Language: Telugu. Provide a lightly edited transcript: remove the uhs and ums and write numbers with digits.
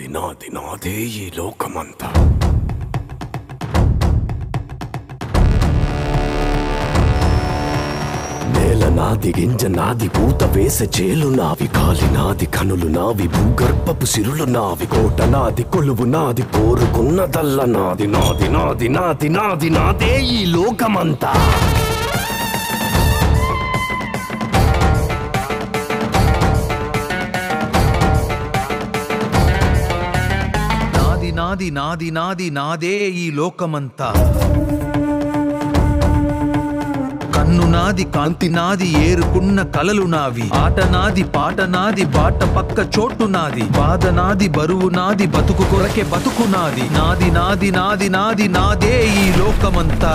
నాది నాది నాదే ఈ లోకమంతా. నేల నాది, గింజ నాది, పూత వేసే చేలు నావి, కాలి నాది, కనులు నావి, భూగర్భపు సిరులు నావి, కోట నాది, కొలువు నాది, కోరుకున్నదల్ల నాది నాది నాది నాది నాది నాదే ఈ లోకమంతా. నాది నాది నాది నాదే ఈ లోకమంతా. కన్ను నాది, కాంతి నాది, ఏరుకున్న కలలు నావి, ఆట నాది, పాట నాది, బాట పక్క చోటు నాది, బాధ నాది, బరువు నాది, బతుకు కొరకే బతుకు నాది. నాది నాది నాది నాది నాదే ఈ లోకమంతా.